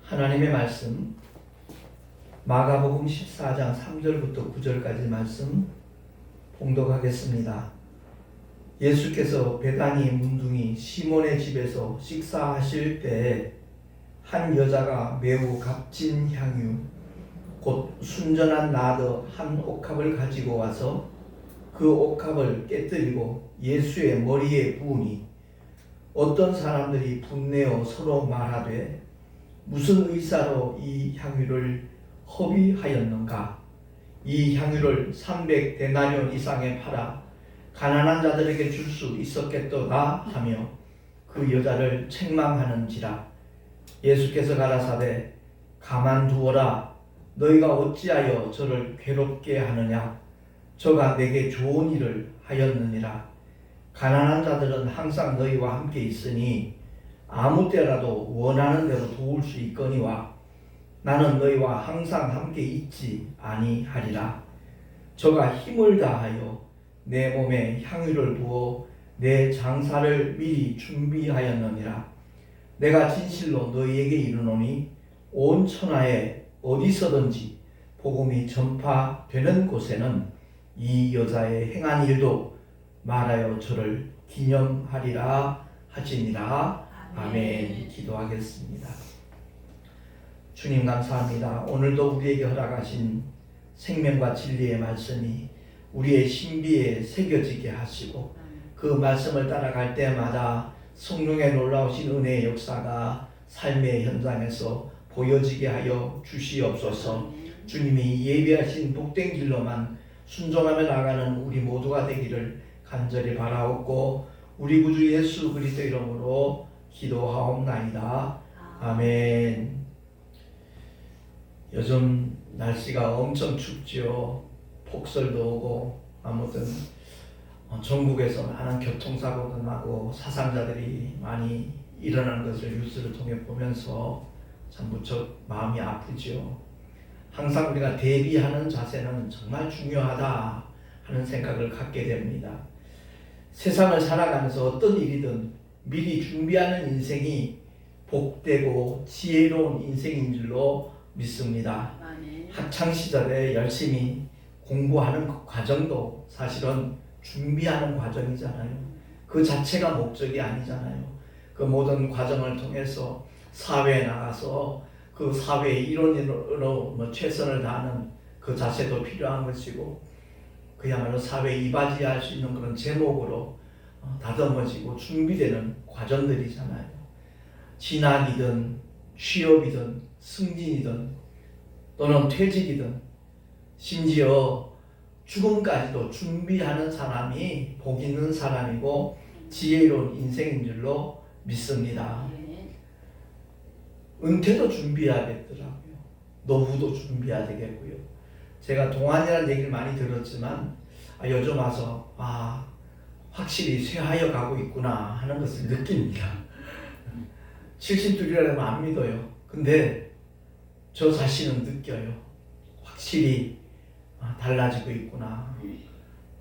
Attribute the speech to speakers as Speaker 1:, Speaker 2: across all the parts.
Speaker 1: 하나님의 말씀 마가복음 14장 3절부터 9절까지 말씀 봉독하겠습니다. 예수께서 베다니 문둥이 시몬의 집에서 식사하실 때에 한 여자가 매우 값진 향유 곧 순전한 나드 한 옥합을 가지고 와서 그 옥합을 깨뜨리고 예수의 머리에 부으니 어떤 사람들이 분내어 서로 말하되 무슨 의사로 이 향유를 허비하였는가? 이 향유를 300데나리온 이상에 팔아 가난한 자들에게 줄 수 있었겠도다 하며 그 여자를 책망하는지라. 예수께서 가라사대 가만두어라. 너희가 어찌하여 저를 괴롭게 하느냐? 저가 내게 좋은 일을 하였느니라. 가난한 자들은 항상 너희와 함께 있으니 아무 때라도 원하는 대로 도울 수 있거니와 나는 너희와 항상 함께 있지 아니하리라. 저가 힘을 다하여 내 몸에 향유를 부어 내 장사를 미리 준비하였느니라. 내가 진실로 너희에게 이르노니 온 천하에 어디서든지 복음이 전파되는 곳에는 이 여자의 행한 일도 말하여 저를 기념하리라 하시니라. 아멘. 기도하겠습니다. 주님 감사합니다. 오늘도 우리에게 허락하신 생명과 진리의 말씀이 우리의 신비에 새겨지게 하시고 그 말씀을 따라갈 때마다 성령의 놀라우신 은혜의 역사가 삶의 현장에서 보여지게 하여 주시옵소서. 주님이 예비하신 복된 길로만 순종하며 나가는 우리 모두가 되기를 간절히 바라옵고 우리 구주 예수 그리스도 이름으로 기도하옵나이다. 아멘. 요즘 날씨가 엄청 춥지요. 폭설도 오고 아무튼 전국에서 많은 교통사고도 나고 사상자들이 많이 일어나는 것을 뉴스를 통해 보면서 참 무척 마음이 아프지요. 항상 우리가 대비하는 자세는 정말 중요하다 하는 생각을 갖게 됩니다. 세상을 살아가면서 어떤 일이든 미리 준비하는 인생이 복되고 지혜로운 인생인 줄로 믿습니다. 학창시절에 열심히 공부하는 그 과정도 사실은 준비하는 과정이잖아요. 그 자체가 목적이 아니잖아요. 그 모든 과정을 통해서 사회에 나가서 그 사회의 일원으로 최선을 다하는 그 자세도 필요한 것이고 그야말로 사회에 이바지할 수 있는 그런 제목으로 다듬어지고 준비되는 과정들이잖아요. 진학이든 취업이든 승진이든 또는 퇴직이든 심지어 죽음까지도 준비하는 사람이 복 있는 사람이고 지혜로운 인생인 줄로 믿습니다. 은퇴도 준비해야겠더라고요. 노후도 준비해야 되겠고요. 제가 동안이라는 얘기를 많이 들었지만 요즘 와서 확실히 쇠하여 가고 있구나 하는 것을 느낍니다. 72이라면 안 믿어요. 근데 저 자신은 느껴요. 확실히 달라지고 있구나,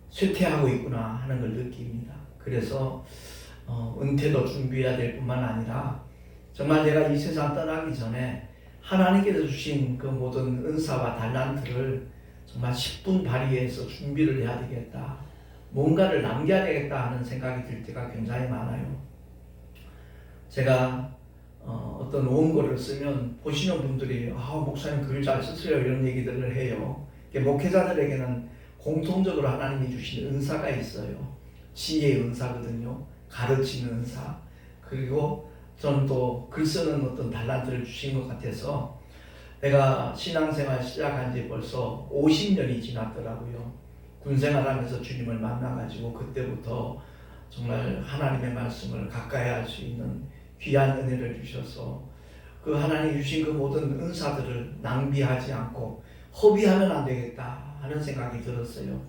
Speaker 1: 쇠퇴하고 있구나 하는 걸 느낍니다. 그래서 은퇴도 준비해야 될 뿐만 아니라 정말 내가 이 세상 떠나기 전에 하나님께서 주신 그 모든 은사와 달란트를 정말 10분 발휘해서 준비를 해야 되겠다, 뭔가를 남겨야 되겠다 하는 생각이 들 때가 굉장히 많아요. 제가 어떤 원고를 쓰면 보시는 분들이 목사님 글 잘 쓰세요 이런 얘기들을 해요. 목회자들에게는 공통적으로 하나님이 주신 은사가 있어요. 지혜의 은사거든요. 가르치는 은사. 그리고 저는 또 글 쓰는 어떤 달란트를 주신 것 같아서 내가 신앙생활 시작한 지 벌써 50년이 지났더라고요. 군생활하면서 주님을 만나가지고 그때부터 정말 하나님의 말씀을 가까이 할 수 있는 귀한 은혜를 주셔서 그 하나님이 주신 그 모든 은사들을 낭비하지 않고 허비하면 안 되겠다 하는 생각이 들었어요.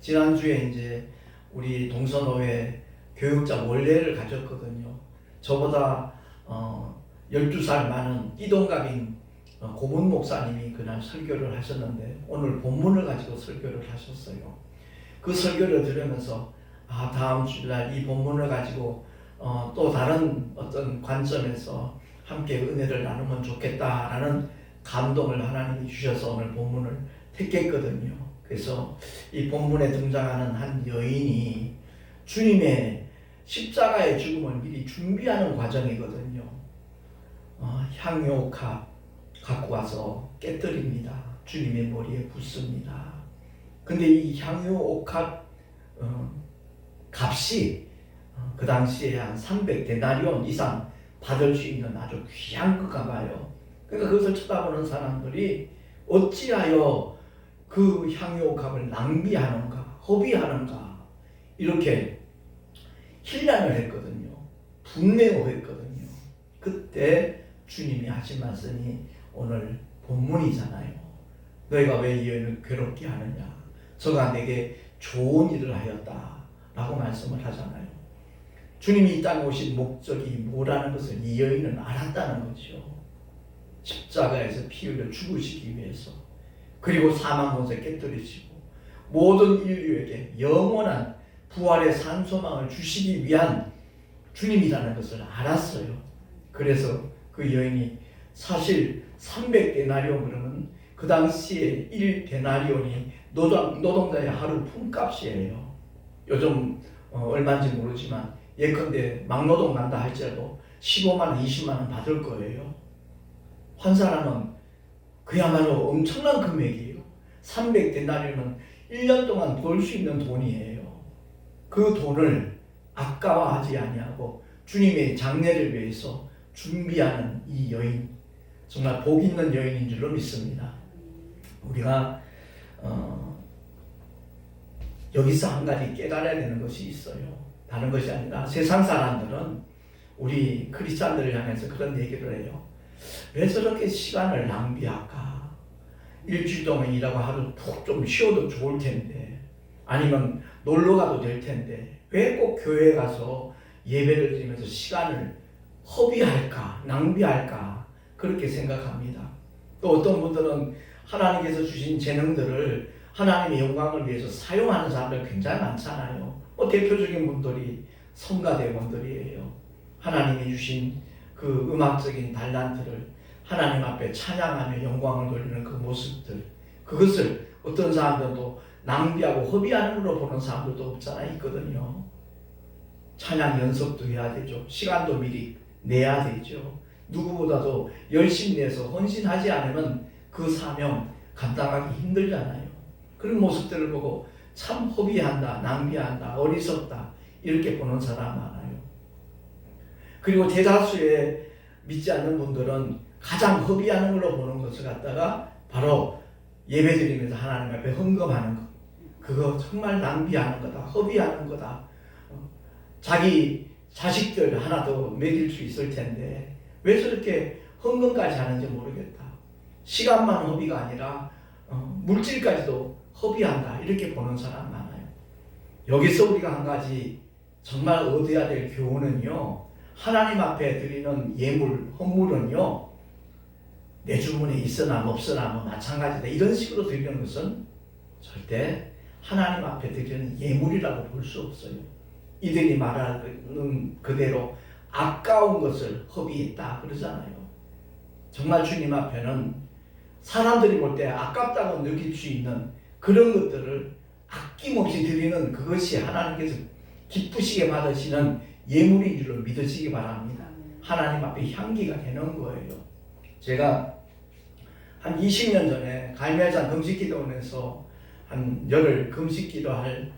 Speaker 1: 지난주에 이제 우리 동서노회 교육자 원래를 가졌거든요. 저보다 12살 많은 이동갑인 고문 목사님이 그날 설교를 하셨는데 오늘 본문을 가지고 설교를 하셨어요. 그 설교를 들으면서 다음 주일날 이 본문을 가지고 또 다른 어떤 관점에서 함께 은혜를 나누면 좋겠다라는 감동을 하나님이 주셔서 오늘 본문을 택했거든요. 그래서 이 본문에 등장하는 한 여인이 주님의 십자가의 죽음을 미리 준비하는 과정이거든요. 향유옥합 갖고 와서 깨뜨립니다. 주님의 머리에 붓습니다. 근데 이 향유옥합 값이 그 당시에 한 300데나리온 이상 받을 수 있는 아주 귀한 것가 봐요. 그러니까 그것을 쳐다보는 사람들이 어찌하여 그 향유옥합을 낭비하는가, 허비하는가 이렇게 힐난을 했거든요. 분노했거든요. 그때 주님이 하신 말씀이 오늘 본문이잖아요. 너희가 왜 이 여인을 괴롭게 하느냐? 저가 내게 좋은 일을 하였다 라고 말씀을 하잖아요. 주님이 이 땅에 오신 목적이 뭐라는 것을 이 여인은 알았다는 거죠. 십자가에서 피 흘려 죽으시기 위해서, 그리고 사망 권세 깨뜨리시고 모든 인류에게 영원한 부활의 산소망을 주시기 위한 주님이라는 것을 알았어요. 그래서 그 여인이 사실 300데나리온 그러면 그 당시에 1데나리온이 노동자의 하루 품값이에요. 요즘 얼마인지 모르지만 예컨대 막노동 난다 할지라도 15만 원, 20만 원 받을 거예요. 환산하면 그야말로 엄청난 금액이에요. 300데나리온은 1년 동안 벌 수 있는 돈이에요. 그 돈을 아까워하지 아니하고 주님의 장례를 위해서 준비하는 이 여인, 정말 복 있는 여인인 줄로 믿습니다. 우리가 여기서 한 가지 깨달아야 되는 것이 있어요. 다른 것이 아니라 세상 사람들은 우리 크리스찬들을 향해서 그런 얘기를 해요. 왜 저렇게 시간을 낭비할까? 일주일 동안 일하고 하루 푹 좀 쉬어도 좋을 텐데, 아니면 놀러 가도 될 텐데 왜 꼭 교회에 가서 예배를 드리면서 시간을 허비할까, 낭비할까 그렇게 생각합니다. 또 어떤 분들은 하나님께서 주신 재능들을 하나님의 영광을 위해서 사용하는 사람들 굉장히 많잖아요. 대표적인 분들이 성가대원들이에요. 하나님이 주신 그 음악적인 달란트를 하나님 앞에 찬양하며 영광을 돌리는 그 모습들, 그것을 어떤 사람들도 낭비하고 허비하는 걸로 보는 사람들도 없잖아 있거든요. 찬양 연습도 해야 되죠. 시간도 미리 내야 되죠. 누구보다도 열심히 내서 헌신하지 않으면 그 사명 감당하기 힘들잖아요. 그런 모습들을 보고 참 허비한다, 낭비한다, 어리석다 이렇게 보는 사람 많아요. 그리고 대다수의 믿지 않는 분들은 가장 허비하는 걸로 보는 것을 갖다가 바로 예배드리면서 하나님 앞에 헌금하는 것, 그거 정말 낭비하는 거다, 허비하는 거다. 자기 자식들 하나 더 먹일 수 있을 텐데 왜 저렇게 헌금까지 하는지 모르겠다. 시간만 허비가 아니라 물질까지도 허비한다 이렇게 보는 사람 많아요. 여기서 우리가 한 가지 정말 얻어야 될 교훈은요, 하나님 앞에 드리는 예물, 헌물은요, 내 주문에 있으나 없으나 뭐 마찬가지다 이런 식으로 드리는 것은 절대 하나님 앞에 드리는 예물이라고 볼 수 없어요. 이들이 말하는 그대로 아까운 것을 허비했다 그러잖아요. 정말 주님 앞에는 사람들이 볼 때 아깝다고 느낄 수 있는 그런 것들을 아낌없이 드리는 그것이 하나님께서 기쁘시게 받으시는 예물인 줄로 믿으시기 바랍니다. 하나님 앞에 향기가 되는 거예요. 제가 한 20년 전에 갈매장 금식기도원에서 한 열흘 금식기도할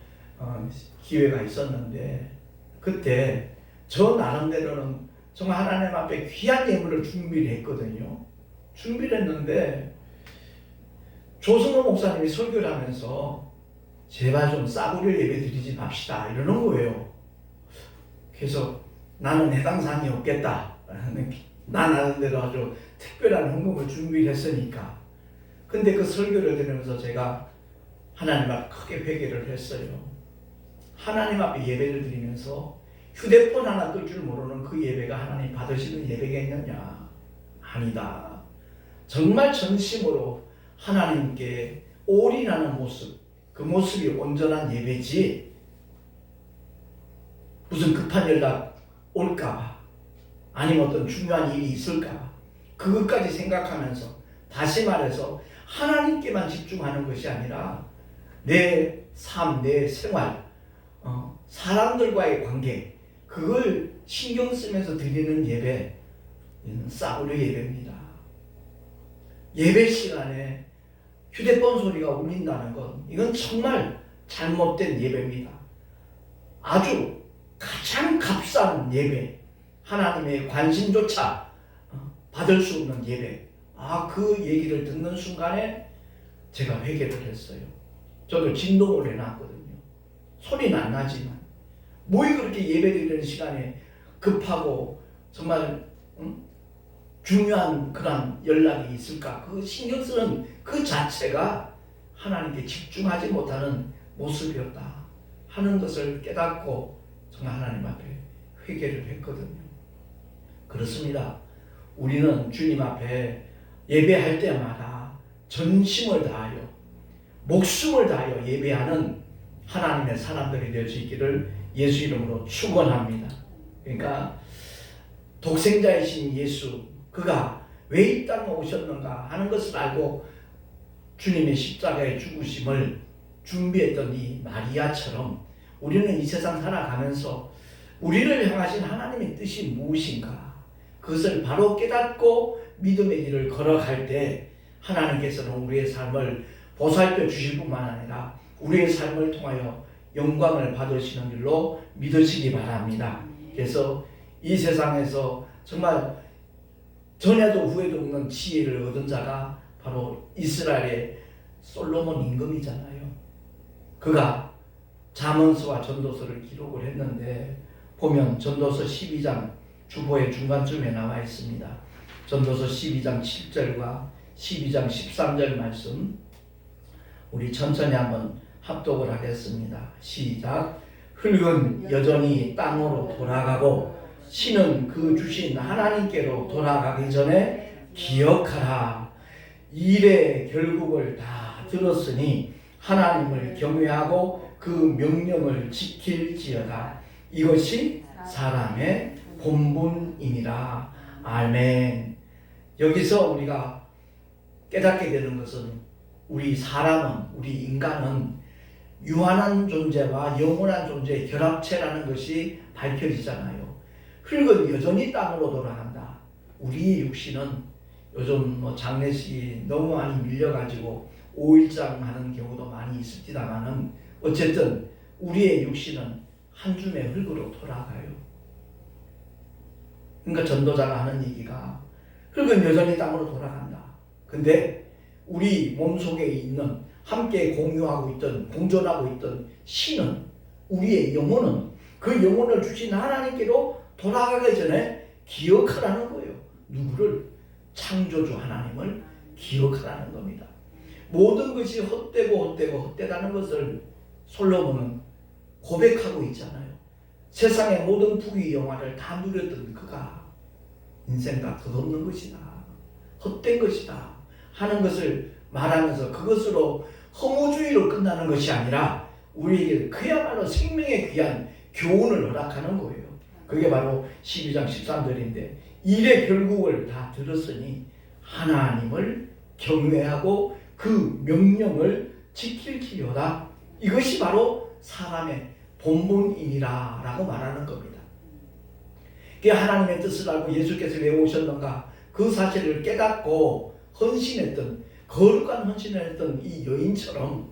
Speaker 1: 기회가 있었는데, 그때 저 나름대로는 정말 하나님 앞에 귀한 예물을 준비를 했거든요. 준비를 했는데 조승호 목사님이 설교를 하면서 제발 좀 싸구려 예배 드리지 맙시다 이러는 거예요. 그래서 나는 해당 사항이 없겠다. 나 나름대로 아주 특별한 헌금을 준비를 했으니까. 근데 그 설교를 들으면서 제가 하나님 앞에 크게 회개를 했어요. 하나님 앞에 예배를 드리면서 휴대폰 하나 끌 줄 모르는 그 예배가 하나님 받으시는 예배겠느냐? 아니다. 정말 전심으로 하나님께 올인하는 모습, 그 모습이 온전한 예배지 무슨 급한 연락 올까봐, 아니면 어떤 중요한 일이 있을까? 그것까지 생각하면서 다시 말해서 하나님께만 집중하는 것이 아니라 내 삶, 내 생활, 사람들과의 관계, 그걸 신경 쓰면서 드리는 예배, 이는 사울의 예배입니다. 예배 시간에 휴대폰 소리가 울린다는 건 이건 정말 잘못된 예배입니다. 아주 가장 값싼 예배, 하나님의 관심조차 받을 수 없는 예배. 그 얘기를 듣는 순간에 제가 회개를 했어요. 저도 진동을 해놨거든요. 소리는 안 나지만 뭐 그렇게 예배드리는 시간에 급하고 정말 중요한 그런 연락이 있을까? 그 신경 쓰는 그 자체가 하나님께 집중하지 못하는 모습이었다 하는 것을 깨닫고 정말 하나님 앞에 회개를 했거든요. 그렇습니다. 우리는 주님 앞에 예배할 때마다 전심을 다하여 목숨을 다하여 예배하는 하나님의 사람들이 될 수 있기를 예수 이름으로 축원합니다. 그러니까 독생자이신 예수, 그가 왜 이 땅에 오셨는가 하는 것을 알고 주님의 십자가의 죽으심을 준비했던 이 마리아처럼 우리는 이 세상 살아가면서 우리를 향하신 하나님의 뜻이 무엇인가, 그것을 바로 깨닫고 믿음의 길을 걸어갈 때 하나님께서는 우리의 삶을 보살펴 주실 뿐만 아니라 우리의 삶을 통하여 영광을 받으시는 줄로 믿으시기 바랍니다. 그래서 이 세상에서 정말 전에도 후에도 없는 지혜를 얻은 자가 바로 이스라엘의 솔로몬 임금이잖아요. 그가 잠언서와 전도서를 기록을 했는데 보면 전도서 12장 주보의 중간쯤에 나와 있습니다. 전도서 12장 7절과 12장 13절 말씀 우리 천천히 한번 합독을 하겠습니다. 시작. 흙은 여전히 땅으로 돌아가고 신은 그 주신 하나님께로 돌아가기 전에 기억하라. 일의 결국을 다 들었으니 하나님을 경외하고 그 명령을 지킬지어다. 이것이 사람의 본분이니라. 아멘. 여기서 우리가 깨닫게 되는 것은 우리 사람은, 우리 인간은 유한한 존재와 영원한 존재의 결합체라는 것이 밝혀지잖아요. 흙은 여전히 땅으로 돌아간다. 우리의 육신은 요즘 장례식이 너무 많이 밀려가지고 5일장 하는 경우도 많이 있습니다만은 어쨌든 우리의 육신은 한 줌의 흙으로 돌아가요. 그러니까 전도자가 하는 얘기가 흙은 여전히 땅으로 돌아간다. 근데 우리 몸속에 있는 함께 공유하고 있던 공존하고 있던 신은, 우리의 영혼은 그 영혼을 주신 하나님께로 돌아가기 전에 기억하라는 거예요. 누구를? 창조주 하나님을 기억하라는 겁니다. 모든 것이 헛되다는 것을 솔로몬은 고백하고 있잖아요. 세상의 모든 부귀 영화를 다 누렸던 그가 인생 다 덧없는 것이다, 헛된 것이다 하는 것을 말하면서 그것으로 허무주의로 끝나는 것이 아니라 우리에게 그야말로 생명의 귀한 교훈을 허락하는 거예요. 그게 바로 12장 13절인데 일의 결국을 다 들었으니 하나님을 경외하고 그 명령을 지킬지어다. 이것이 바로 사람의 본분이니라 라고 말하는 겁니다. 그게 하나님의 뜻을 알고 예수께서 왜 오셨는가 그 사실을 깨닫고 헌신했던, 거룩한 헌신을 했던 이 여인처럼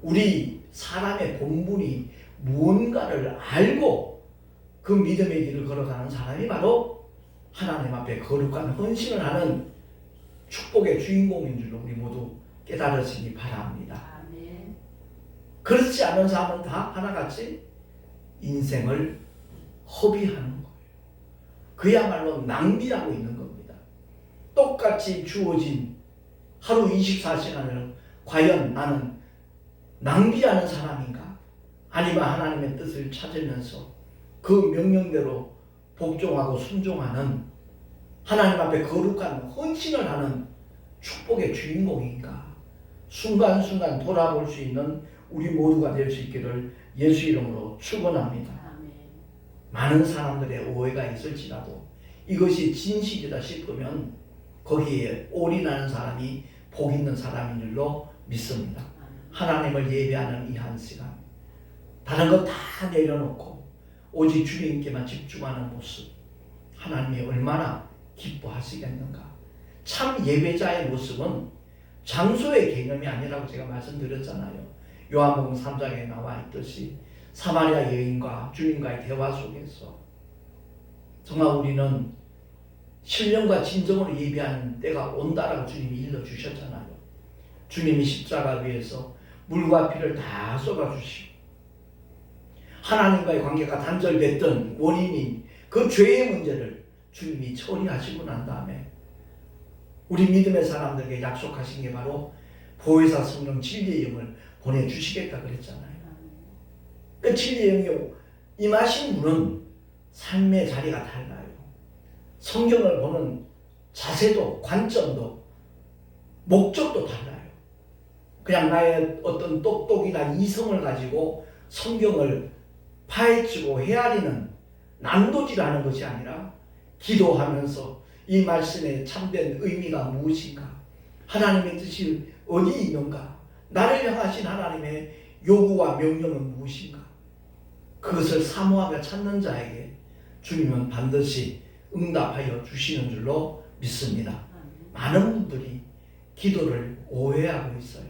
Speaker 1: 우리 사람의 본분이 무언가를 알고 그 믿음의 길을 걸어가는 사람이 바로 하나님 앞에 거룩한 헌신을 하는 축복의 주인공인 줄로 우리 모두 깨달으시기 바랍니다. 아멘. 그렇지 않은 사람은 다 하나같이 인생을 허비하는 거예요. 그야말로 낭비하고 있는 겁니다. 똑같이 주어진 하루 24시간을 과연 나는 낭비하는 사람인가? 아니면 하나님의 뜻을 찾으면서 그 명령대로 복종하고 순종하는 하나님 앞에 거룩한 헌신을 하는 축복의 주인공인가? 순간순간 돌아볼 수 있는 우리 모두가 될 수 있기를 예수 이름으로 축원합니다. 많은 사람들의 오해가 있을지라도 이것이 진실이다 싶으면 거기에 올인하는 사람이 복 있는 사람인 줄로 믿습니다. 하나님을 예배하는 이 한 시간, 다른 거 다 내려놓고 오직 주님께만 집중하는 모습, 하나님이 얼마나 기뻐하시겠는가. 참 예배자의 모습은 장소의 개념이 아니라고 제가 말씀드렸잖아요. 요한복음 3장에 나와 있듯이 사마리아 여인과 주님과의 대화 속에서 정말 우리는 신령과 진정으로 예배하는 때가 온다라고 주님이 일러주셨잖아요. 주님이 십자가 위에서 물과 피를 다 쏟아주시고 하나님과의 관계가 단절됐던 원인인 그 죄의 문제를 주님이 처리하시고 난 다음에 우리 믿음의 사람들에게 약속하신 게 바로 보혜사 성령 진리의 영을 보내주시겠다 그랬잖아요. 그 진리의 영이 임하신 분은 삶의 자리가 달라요. 성경을 보는 자세도 관점도 목적도 달라요. 그냥 나의 어떤 똑똑이나 이성을 가지고 성경을 파헤치고 헤아리는 난도질하는 것이 아니라 기도하면서 이 말씀의 참된 의미가 무엇인가, 하나님의 뜻이 어디 있는가, 나를 향하신 하나님의 요구와 명령은 무엇인가, 그것을 사모하며 찾는 자에게 주님은 반드시 응답하여 주시는 줄로 믿습니다. 많은 분들이 기도를 오해하고 있어요.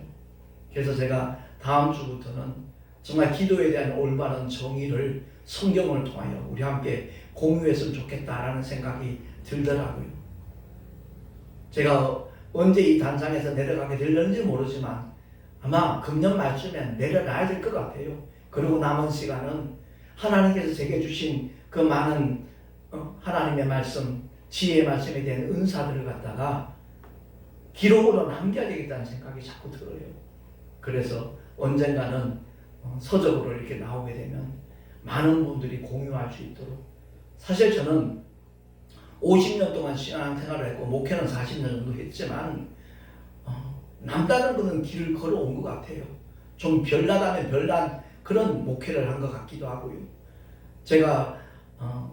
Speaker 1: 그래서 제가 다음 주부터는 정말 기도에 대한 올바른 정의를 성경을 통하여 우리 함께 공유했으면 좋겠다라는 생각이 들더라고요. 제가 언제 이 단상에서 내려가게 될는지 모르지만 아마 금년 말쯤엔 내려놔야 될 것 같아요. 그리고 남은 시간은 하나님께서 제게 주신 그 많은 하나님의 말씀, 지혜의 말씀에 대한 은사들을 갖다가 기록으로 남겨야 되겠다는 생각이 자꾸 들어요. 그래서 언젠가는 서적으로 이렇게 나오게 되면 많은 분들이 공유할 수 있도록, 사실 저는 50년 동안 신앙생활을 했고 목회는 40년 정도 했지만 남다른 그런 길을 걸어온 것 같아요. 좀 별나다면 별난 그런 목회를 한 것 같기도 하고요. 제가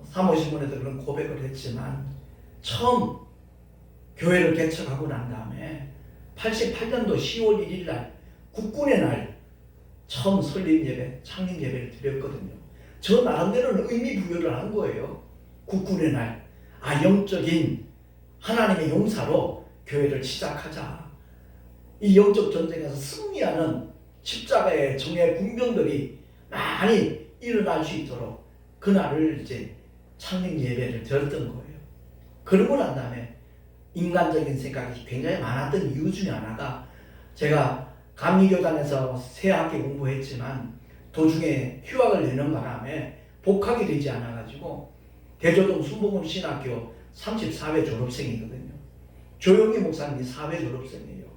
Speaker 1: 사모신문에도 그런 고백을 했지만 처음 교회를 개척하고 난 다음에 88년도 10월 1일 날 국군의 날 처음 설립 예배, 창립 예배를 드렸거든요. 저 나름대로는 의미 부여를 한 거예요. 국군의 날, 영적인 하나님의 용사로 교회를 시작하자. 이 영적 전쟁에서 승리하는 십자가의 정예 군병들이 많이 일어날 수 있도록 그날을 이제 창립 예배를 드렸던 거예요. 그러고 난 다음에 인간적인 생각이 굉장히 많았던 이유 중에 하나가, 제가 감리교단에서 새 학기 공부했지만 도중에 휴학을 내는 바람에 복학이 되지 않아가지고 대조동 순복음 신학교 34회 졸업생이거든요. 조용희 목사님이 4회 졸업생이에요.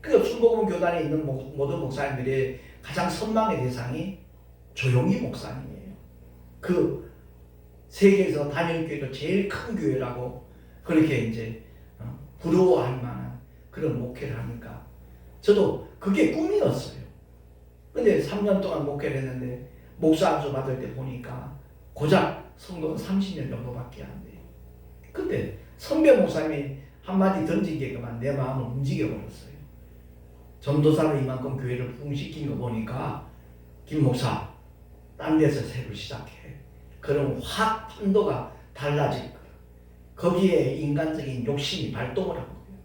Speaker 1: 그러니까 순복음 교단에 있는 모든 목사님들의 가장 선망의 대상이 조용희 목사님이에요. 그 세계에서 단일교회도 제일 큰 교회라고 그렇게 이제 부러워할 만한 그런 목회를 하니까 저도 그게 꿈이었어요. 근데 3년 동안 목회를 했는데 목사 안수 받을 때 보니까 고작 성도는 30년 정도밖에 안 돼요. 근데 선배 목사님이 한마디 던진 게 그만 내 마음을 움직여버렸어요. 전도사로 이만큼 교회를 부흥시킨 거 보니까 김 목사 딴 데서 새로 시작해. 그럼 확 판도가 달라질 거예요. 거기에 인간적인 욕심이 발동을 한 거예요.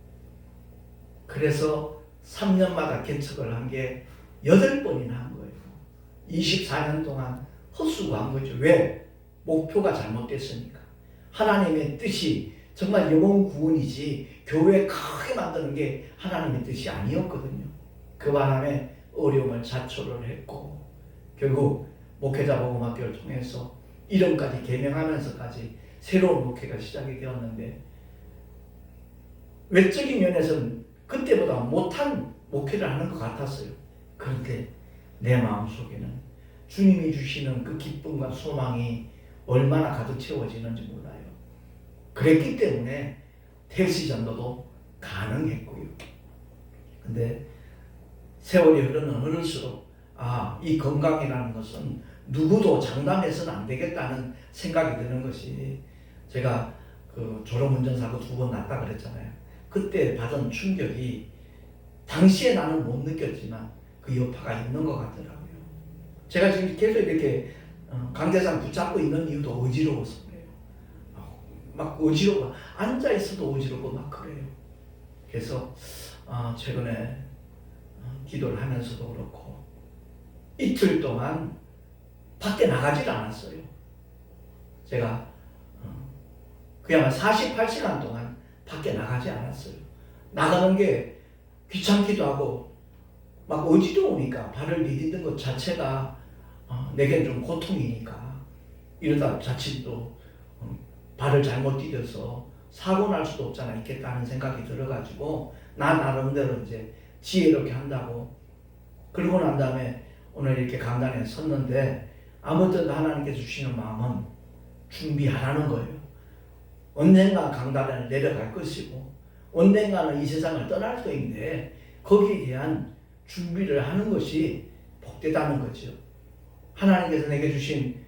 Speaker 1: 그래서 3년마다 개척을 한 게 8번이나 한 거예요. 24년 동안 헛수고한 거죠. 왜? 목표가 잘못됐으니까. 하나님의 뜻이 정말 영혼 구원이지 교회 크게 만드는 게 하나님의 뜻이 아니었거든요. 그 바람에 어려움을 자초를 했고 결국 목회자 복음학교를 통해서 이름까지 개명하면서까지 새로운 목회가 시작이 되었는데, 외적인 면에서는 그때보다 못한 목회를 하는 것 같았어요. 그런데 내 마음속에는 주님이 주시는 그 기쁨과 소망이 얼마나 가득 채워지는지 몰라요. 그랬기 때문에 택시 전도도 가능했고요. 근데 세월이 흐를수록 이 건강이라는 것은 누구도 장담해서는 안 되겠다는 생각이 드는 것이, 제가 그 졸음운전사고 2번 났다 그랬잖아요. 그때 받은 충격이 당시에 나는 못 느꼈지만 그 여파가 있는 것 같더라고요. 제가 지금 계속 이렇게 강대상 붙잡고 있는 이유도 어지러워서 그래요. 막 어지러워. 앉아 있어도 어지럽고 막 그래요. 그래서 최근에 기도를 하면서도 그렇고 이틀 동안 밖에 나가질 않았어요. 제가 그야말로 48시간 동안 밖에 나가지 않았어요. 나가는 게 귀찮기도 하고 막 어지러우니까 발을 디디는 것 자체가 내겐 좀 고통이니까 이러다 자칫 또 발을 잘못 디뎌서 사고 날 수도 없잖아 있겠다는 생각이 들어가지고 나 나름대로 이제 지혜롭게 한다고 그러고 난 다음에 오늘 이렇게 강단에 섰는데 아무튼 하나님께서 주시는 마음은 준비하라는 거예요. 언젠가 강단에 내려갈 것이고 언젠가는 이 세상을 떠날 터인데 거기에 대한 준비를 하는 것이 복되다는 거죠. 하나님께서 내게 주신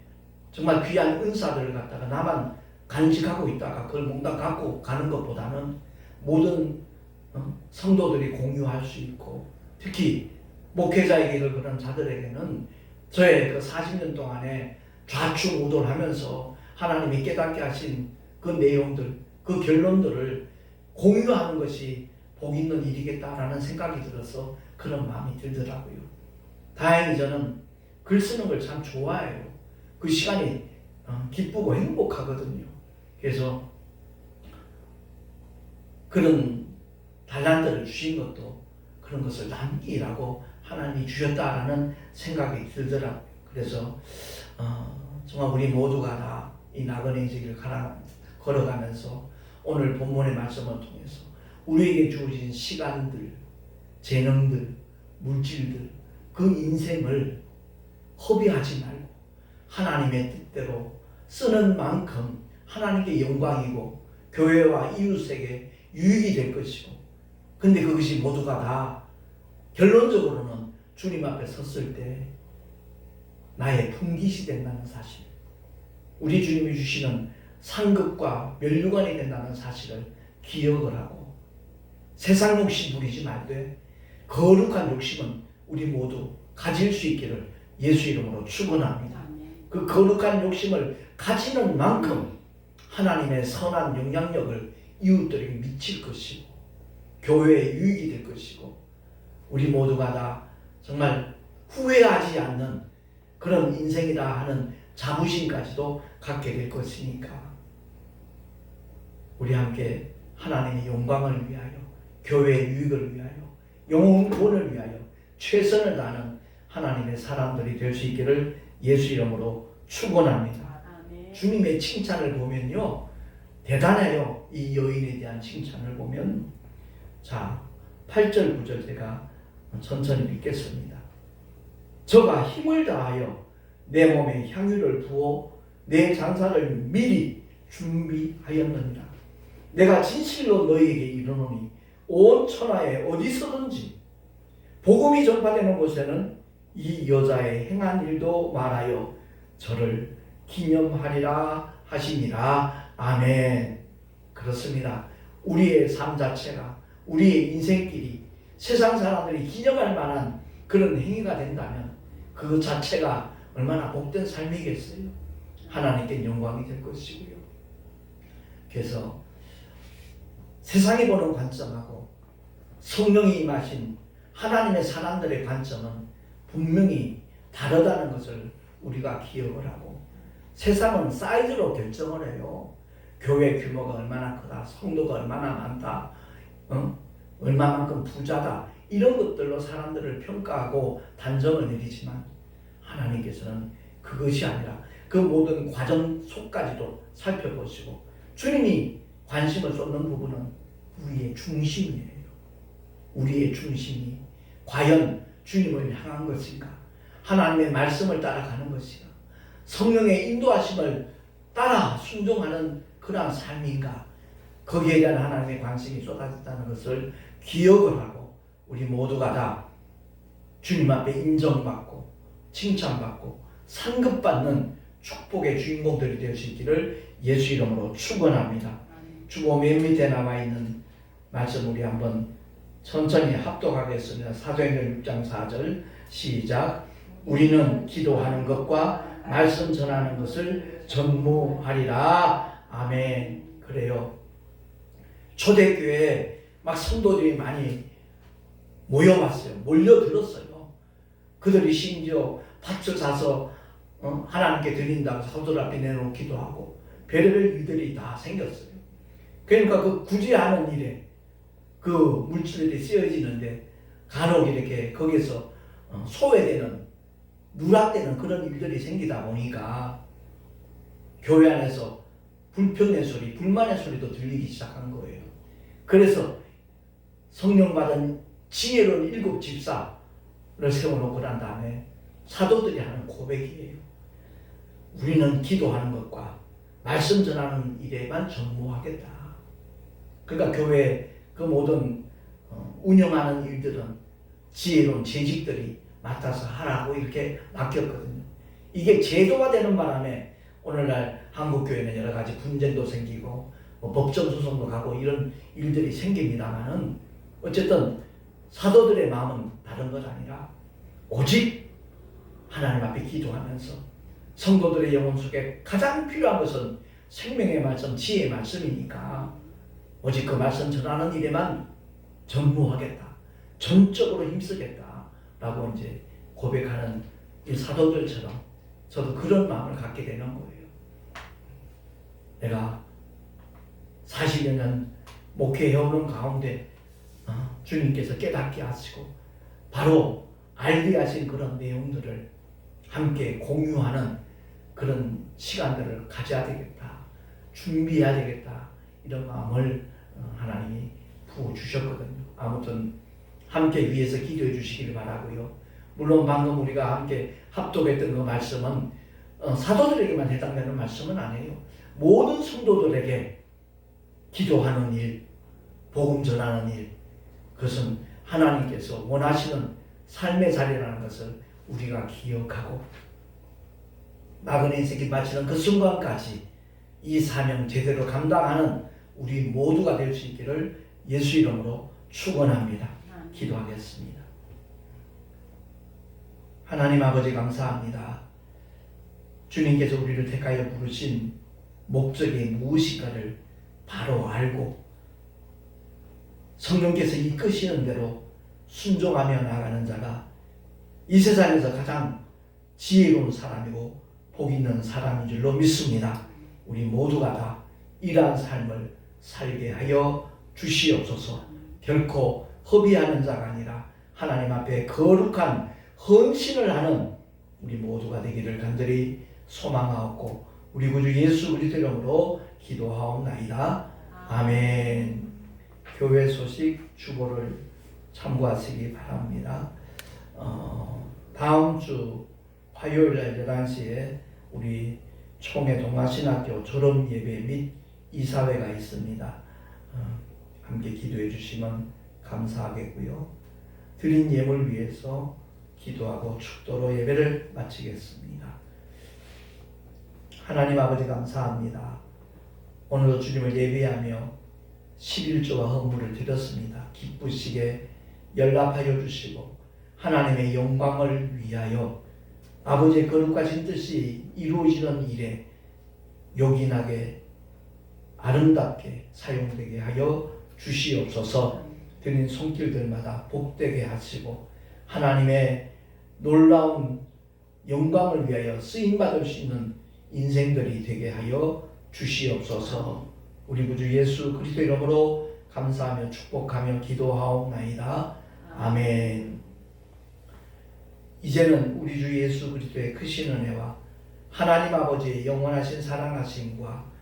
Speaker 1: 정말 귀한 은사들을 갖다가 나만 간직하고 있다가 그걸 몽땅 갖고 가는 것보다는 모든 성도들이 공유할 수 있고 특히 목회자에게 그런 자들에게는 저의 그 40년 동안에 좌충우돌 하면서 하나님이 깨닫게 하신 그 내용들, 그 결론들을 공유하는 것이 복 있는 일이겠다라는 생각이 들어서 그런 마음이 들더라고요. 다행히 저는 글 쓰는 걸 참 좋아해요. 그 시간이 기쁘고 행복하거든요. 그래서 그런 달란트를 주신 것도 그런 것을 남기라고 하나님이 주셨다라는 생각이 들더라고요. 그래서 정말 우리 모두가 다 이 나그네 길을 걸어가면서 오늘 본문의 말씀을 통해서 우리에게 주어진 시간들, 재능들, 물질들, 그 인생을 허비하지 말고 하나님의 뜻대로 쓰는 만큼 하나님께 영광이고 교회와 이웃에게 유익이 될 것이고 근데 그것이 모두가 다 결론적으로는 주님 앞에 섰을 때 나의 품깃이 된다는 사실, 우리 주님이 주시는 상급과 면류관이 된다는 사실을 기억을 하고 세상 욕심 부리지 말되 거룩한 욕심은 우리 모두 가질 수 있기를 예수 이름으로 축원합니다. 그 거룩한 욕심을 가지는 만큼 하나님의 선한 영향력을 이웃들에게 미칠 것이고 교회에 유익이 될 것이고 우리 모두가 다 정말 후회하지 않는 그런 인생이다 하는 자부심까지도 갖게 될 것이니까 우리 함께 하나님의 영광을 위하여 교회의 유익을 위하여 영혼 구원을 위하여 최선을 다하는 하나님의 사람들이 될 수 있기를 예수 이름으로 축원합니다. 주님의 칭찬을 보면요 대단해요. 이 여인에 대한 칭찬을 보면 자 8절 9절 제가 천천히 읽겠습니다. 저가 힘을 다하여 내 몸에 향유를 부어 내 장사를 미리 준비하였느니라. 내가 진실로 너희에게 이르노니 온 천하에 어디서든지 복음이 전파되는 곳에는 이 여자의 행한 일도 말하여 저를 기념하리라 하시니라. 아멘. 그렇습니다. 우리의 삶 자체가 우리의 인생길이 세상 사람들이 기념할 만한 그런 행위가 된다면 그 자체가 얼마나 복된 삶이겠어요. 하나님께 영광이 될 것이고요. 그래서 세상이 보는 관점하고 성령이 임하신 하나님의 사람들의 관점은 분명히 다르다는 것을 우리가 기억을 하고 세상은 사이즈로 결정을 해요. 교회 규모가 얼마나 크다, 성도가 얼마나 많다, 얼마만큼 부자다 이런 것들로 사람들을 평가하고 단정을 내리지만 하나님께서는 그것이 아니라 그 모든 과정 속까지도 살펴보시고 주님이 관심을 쏟는 부분은 우리의 중심이에요. 우리의 중심이 과연 주님을 향한 것인가, 하나님의 말씀을 따라가는 것인가, 성령의 인도하심을 따라 순종하는 그러한 삶인가, 거기에 대한 하나님의 관심이 쏟아졌다는 것을 기억을 하고 우리 모두가 다 주님 앞에 인정받고 칭찬받고 상급받는 축복의 주인공들이 될 수 있기를 예수 이름으로 축원합니다. 주보 맨 밑에 나와 있는 말씀 우리 한번 천천히 합독하겠습니다. 사도행전 6장 4절 시작. 우리는 기도하는 것과 말씀 전하는 것을 전무하리라. 아멘. 그래요. 초대교회에 막 성도들이 많이 모여왔어요. 몰려들었어요. 그들이 심지어 밭을 사서 하나님께 드린다고 사도들 앞에 내놓기도 하고 별의별 일들이 다 생겼어요. 그러니까 그 굳이 하는 일에 그 물질들이 쓰여지는데 간혹 이렇게 거기서 소외되는 누락되는 그런 일들이 생기다 보니까 교회 안에서 불평의 소리, 불만의 소리도 들리기 시작한 거예요. 그래서 성령 받은 지혜로운 7 집사를 세워놓고 난 다음에 사도들이 하는 고백이에요. 우리는 기도하는 것과 말씀 전하는 일에만 전무하겠다. 그러니까 교회 그 모든 운영하는 일들은 지혜로운 재직들이 맡아서 하라고 이렇게 맡겼거든요. 이게 제도가 되는 바람에 오늘날 한국교회는 여러 가지 분쟁도 생기고 법정 소송도 가고 이런 일들이 생깁니다만은 어쨌든 사도들의 마음은 다른 것 아니라 오직 하나님 앞에 기도하면서 성도들의 영혼 속에 가장 필요한 것은 생명의 말씀, 지혜의 말씀이니까 오직 그 말씀 전하는 일에만 전무하겠다. 전적으로 힘쓰겠다. 라고 이제 고백하는 이 사도들처럼 저도 그런 마음을 갖게 되는 거예요. 내가 40여 년 목회해오는 가운데 주님께서 깨닫게 하시고 바로 알게 하신 그런 내용들을 함께 공유하는 그런 시간들을 가져야 되겠다. 준비해야 되겠다. 이런 마음을 하나님이 부어주셨거든요. 아무튼 함께 위해서 기도해 주시기를 바라고요. 물론 방금 우리가 함께 합독했던 그 말씀은 사도들에게만 해당되는 말씀은 아니에요. 모든 성도들에게 기도하는 일, 복음 전하는 일, 그것은 하나님께서 원하시는 삶의 자리라는 것을 우리가 기억하고 나그네 인생길 마치는 그 순간까지 이 사명 제대로 감당하는 우리 모두가 될 수 있기를 예수 이름으로 축원합니다. 기도하겠습니다. 하나님 아버지 감사합니다. 주님께서 우리를 택하여 부르신 목적이 무엇인가를 바로 알고 성령께서 이끄시는 대로 순종하며 나가는 자가 이 세상에서 가장 지혜로운 사람이고 복 있는 사람인 줄로 믿습니다. 우리 모두가 다 이러한 삶을 살게 하여 주시옵소서. 결코 허비하는 자가 아니라 하나님 앞에 거룩한 헌신을 하는 우리 모두가 되기를 간절히 소망하옵고 우리 구주 예수 그리스도 이름으로 기도하옵나이다. 아멘. 교회 소식 주보를 참고하시기 바랍니다. 다음 주 화요일날 11시에 우리 총회 동아신학교 졸업 예배 및 이사회가 있습니다. 함께 기도해 주시면 감사하겠고요. 드린 예물 위해서 기도하고 축도로 예배를 마치겠습니다. 하나님 아버지 감사합니다. 오늘도 주님을 예배하며 11조와 헌물을 드렸습니다. 기쁘시게 연락하여 주시고 하나님의 영광을 위하여 아버지의 거룩하신 뜻이 이루어지는 일에 요긴하게 아름답게 사용되게 하여 주시옵소서. 드린 손길들마다 복되게 하시고 하나님의 놀라운 영광을 위하여 쓰임받을 수 있는 인생들이 되게 하여 주시옵소서. 우리 구주 예수 그리스도 이름으로 감사하며 축복하며 기도하옵나이다. 아멘. 이제는 우리 주 예수 그리스도의 크신 은혜와 하나님 아버지의 영원하신 사랑하심과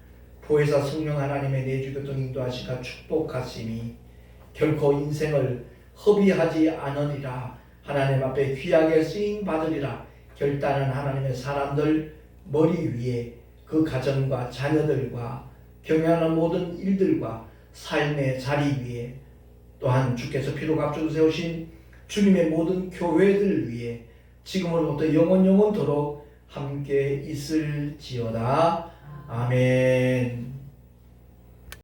Speaker 1: 보혜사 성령 하나님의 내주교통 인도하시가 축복하심이 결코 인생을 허비하지 않으리라 하나님 앞에 귀하게 쓰임 받으리라 결단한 하나님의 사람들 머리 위에 그 가정과 자녀들과 경영하는 모든 일들과 삶의 자리 위에 또한 주께서 피로 값주고 세우신 주님의 모든 교회들 위에 지금으로부터 영원토록 함께 있을지어다. 아멘.